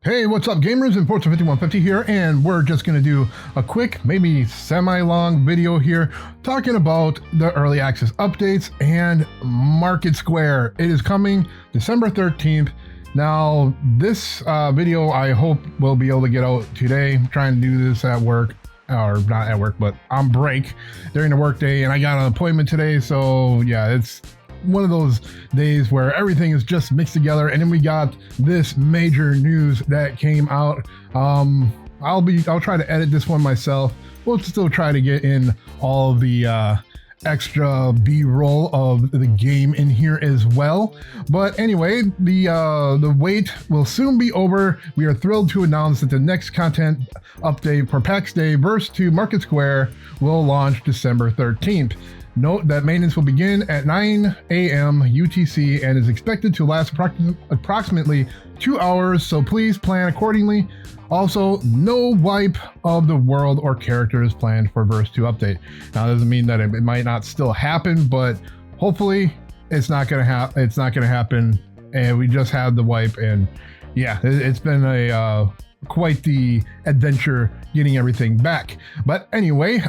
Hey, what's up gamers? Forza 5150 here, and we're just going to do a quick, maybe semi-long video here talking about the early access updates and Market Square. It is coming December 13th. Now, this video I hope will be able to get out today. I'm trying to do this at work, or not at work, but on break during the work day, and I got an appointment today, so yeah, it's one of those days where everything is just mixed together. And then we got this major news that came out. I'll try to edit this one myself. We'll still try to get in all the extra B-roll of the game in here as well. But anyway, the wait will soon be over. We are thrilled to announce that the next content update for Pax Dei Verse 2 Market Square will launch December 13th. Note that maintenance will begin at 9 a.m. UTC and is expected to last approximately 2 hours, so please plan accordingly. Also, no wipe of the world or characters planned for Verse 2 update. Now, that doesn't mean that it might not still happen, but hopefully it's not going to happen, and we just had the wipe, and yeah, it's been a quite the adventure getting everything back. But anyway,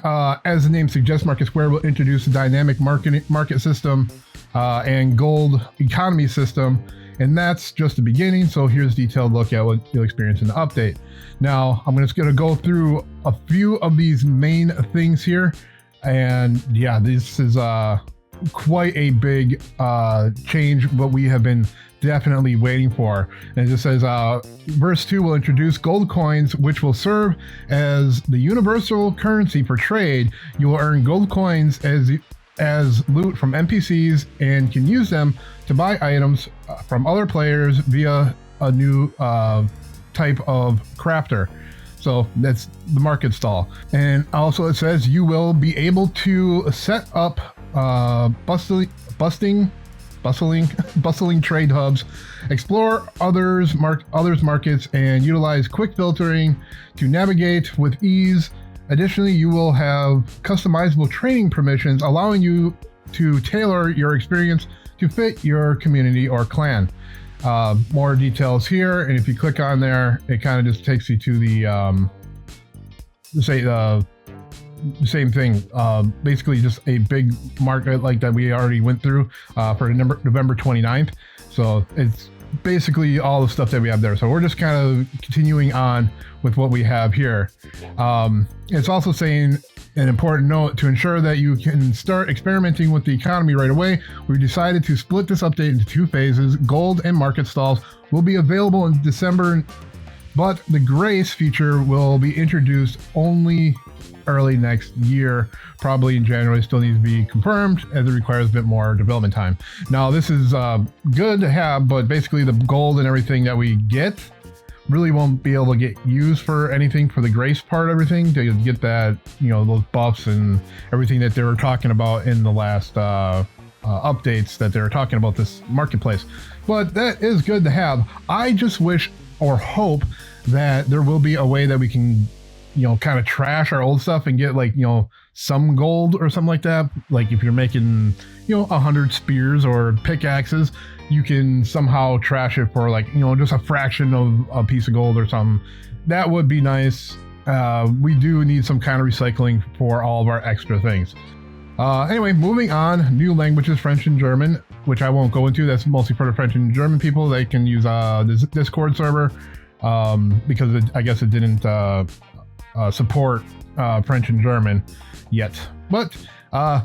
as the name suggests, Market Square will introduce a dynamic market system and gold economy system, and that's just the beginning. So here's a detailed look at what you'll experience in the update. Now, I'm just going to go through a few of these main things here, and yeah, this is quite a big change, what we have been definitely waiting for. And it just says Verse 2 will introduce gold coins, which will serve as the universal currency for trade. You will earn gold coins as loot from NPCs and can use them to buy items from other players via a new type of crafter. So that's the market stall. And also it says you will be able to set up bustling trade hubs, explore others markets, and utilize quick filtering to navigate with ease. Additionally, you will have customizable training permissions, allowing you to tailor your experience to fit your community or clan. More details here, and if you click on there, it kind of just takes you to the same thing, basically just a big market like that we already went through for November 29th. So it's basically all the stuff that we have there. So we're just kind of continuing on with what we have here. It's also saying an important note: to ensure that you can start experimenting with the economy right away, we decided to split this update into 2 phases. Gold and market stalls will be available in December, but the grace feature will be introduced only early next year, probably in January. Still needs to be confirmed as it requires a bit more development time. Now, this is good to have, but basically the gold and everything that we get really won't be able to get used for anything for the grace part, everything to get that, those buffs and everything that they were talking about in the last updates that they were talking about this marketplace. But that is good to have. I just wish or hope that there will be a way that we can kind of trash our old stuff and get some gold or something like that. Like if you're making 100 spears or pickaxes, you can somehow trash it for just a fraction of a piece of gold or something. That would be nice. We do need some kind of recycling for all of our extra things. Anyway, moving on, new languages, French and German, which I won't go into. That's mostly for the French and German people. They can use this Discord server because I guess it didn't support French and German yet. But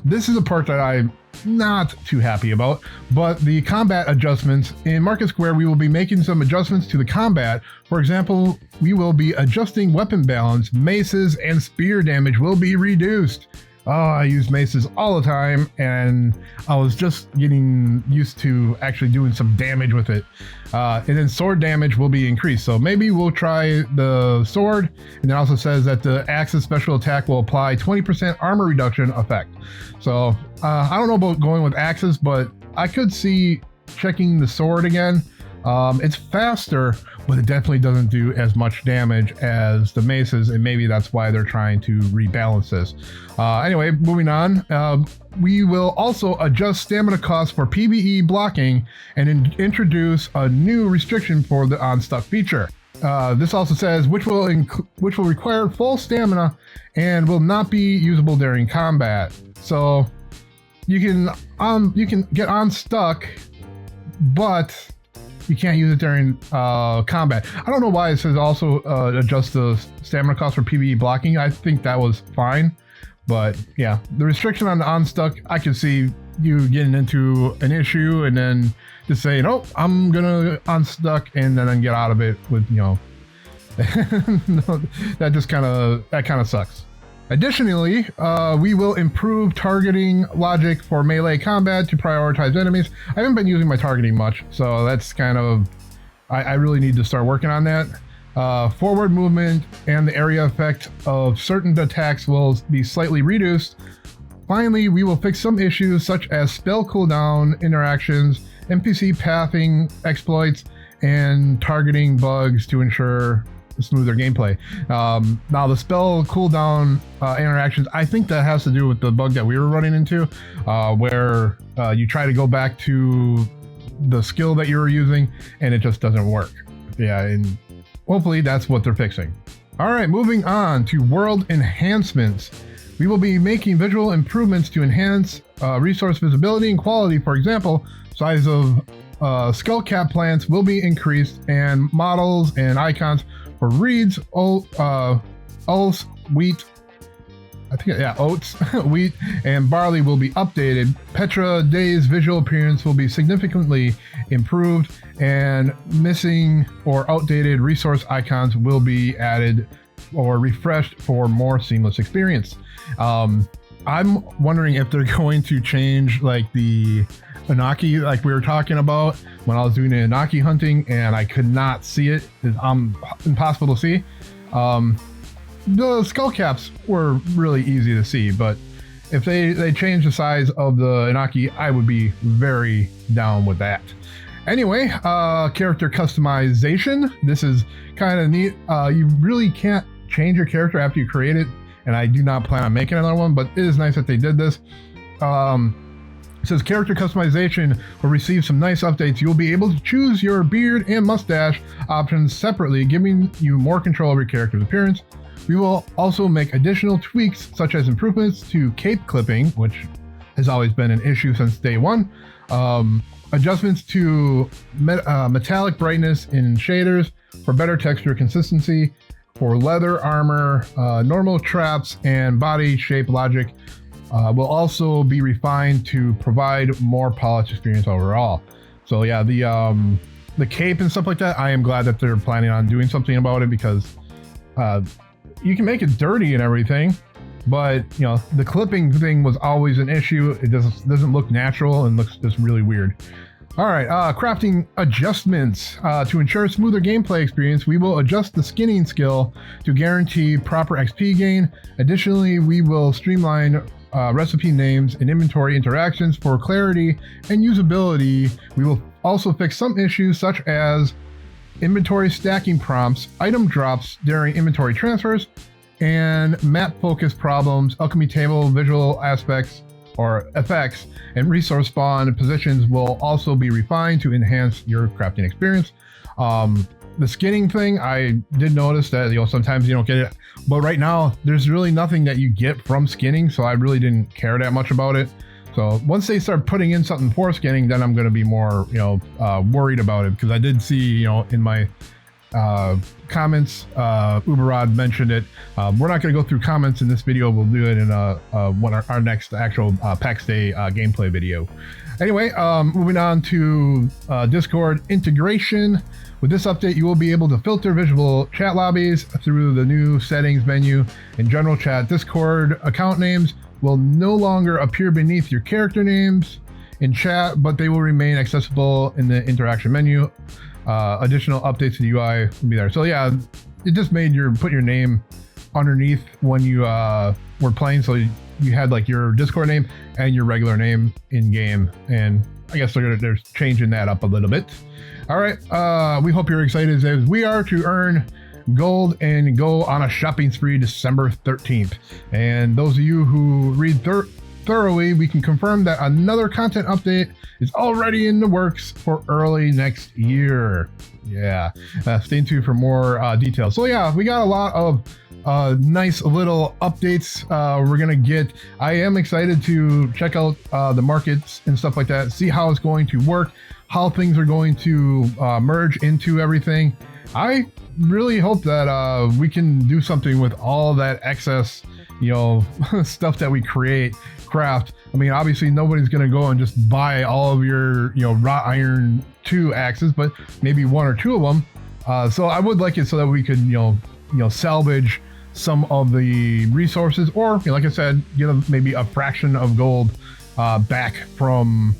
this is a part that I'm not too happy about. But the combat adjustments in Market Square, we will be making some adjustments to the combat. For example, we will be adjusting weapon balance. Maces and spear damage will be reduced. I use maces all the time, and I was just getting used to actually doing some damage with it. And then sword damage will be increased. So maybe we'll try the sword. And it also says that the axe's special attack will apply 20% armor reduction effect. So I don't know about going with axes, but I could see checking the sword again. It's faster, but it definitely doesn't do as much damage as the maces, and maybe that's why they're trying to rebalance this. Anyway, moving on. We will also adjust stamina costs for PvE blocking and introduce a new restriction for the on-stuck feature. This also says which will require full stamina and will not be usable during combat. So you can get unstuck, but you can't use it during combat. I don't know why it says also adjust the stamina cost for PvE blocking. I think that was fine, but yeah, the restriction on the unstuck, I can see you getting into an issue and then just saying, oh, I'm gonna unstuck and then get out of it with, you know, that kind of sucks. Additionally, we will improve targeting logic for melee combat to prioritize enemies. I haven't been using my targeting much, so that's kind of, I really need to start working on that. Forward movement and the area effect of certain attacks will be slightly reduced. Finally, we will fix some issues such as spell cooldown interactions, NPC pathing exploits, and targeting bugs to ensure smoother gameplay. Now the spell cooldown interactions, I think that has to do with the bug that we were running into, where you try to go back to the skill that you were using and it just doesn't work. Yeah, and hopefully that's what they're fixing. All right, moving on to world enhancements. We will be making visual improvements to enhance resource visibility and quality. For example, size of skull cap plants will be increased, and models and icons for reeds, oats, wheat, oats, wheat, and barley will be updated. Pax Dei's visual appearance will be significantly improved, and missing or outdated resource icons will be added or refreshed for more seamless experience. I'm wondering if they're going to change like the Anaki, like we were talking about when I was doing the Anaki hunting and I could not see it. It's impossible to see. The skull caps were really easy to see, but if they change the size of the Anaki, I would be very down with that. Anyway, character customization. This is kind of neat. You really can't change your character after you create it, and I do not plan on making another one, but it is nice that they did this. It says character customization will receive some nice updates. You'll be able to choose your beard and mustache options separately, giving you more control over your character's appearance. We will also make additional tweaks, such as improvements to cape clipping, which has always been an issue since day one. Adjustments to metallic brightness in shaders for better texture consistency. For leather armor, normal traps, and body shape logic will also be refined to provide more polished experience overall. So yeah, the cape and stuff like that, I am glad that they're planning on doing something about it, because you can make it dirty and everything, but you know, the clipping thing was always an issue. It doesn't look natural and looks just really weird. All right, crafting adjustments. To ensure smoother gameplay experience, we will adjust the skinning skill to guarantee proper XP gain. Additionally, we will streamline recipe names and inventory interactions for clarity and usability. We will also fix some issues such as inventory stacking prompts, item drops during inventory transfers, and map focus problems, alchemy table visual aspects or effects, and resource spawn positions will also be refined to enhance your crafting experience. The skinning thing, I did notice that, you know, sometimes you don't get it, but right now there's really nothing that you get from skinning, so I really didn't care that much about it. So once they start putting in something for skinning, then I'm going to be more, you know, worried about it, because I did see, you know, in my comments, Uberrod mentioned it. We're not going to go through comments in this video. We'll do it in our next actual Pax Dei gameplay video. Anyway, moving on to Discord integration. With this update, you will be able to filter visual chat lobbies through the new settings menu. In general chat, Discord account names will no longer appear beneath your character names in chat, but they will remain accessible in the interaction menu. Additional updates to the UI will be there. So yeah, it just made put your name underneath when you were playing. So you had like your Discord name and your regular name in game. And I guess they're changing that up a little bit. All right. We hope you're excited as we are to earn gold and go on a shopping spree December 13th. And those of you who read thoroughly, we can confirm that another content update is already in the works for early next year. Yeah, stay tuned for more details. So yeah, we got a lot of nice little updates we're gonna get. I am excited to check out the markets and stuff like that, see how it's going to work, how things are going to merge into everything. I really hope that we can do something with all that excess, you know, stuff that we craft. I mean, obviously nobody's gonna go and just buy all of your, you know, wrought iron 2 axes, but maybe 1 or 2 of them. So I would like it so that we could, you know, salvage some of the resources, or, you know, like I said, get maybe a fraction of gold back from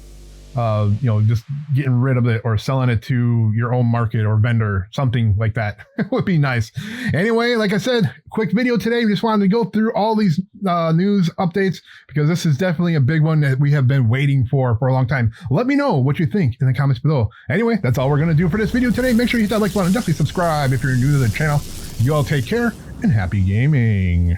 you know, just getting rid of it or selling it to your own market or vendor, something like that would be nice. Anyway, like I said, quick video today. We just wanted to go through all these news updates because this is definitely a big one that we have been waiting for a long time. Let me know what you think in the comments below. Anyway, that's all we're going to do for this video today. Make sure you hit that like button and definitely subscribe if you're new to the channel. You all take care and happy gaming.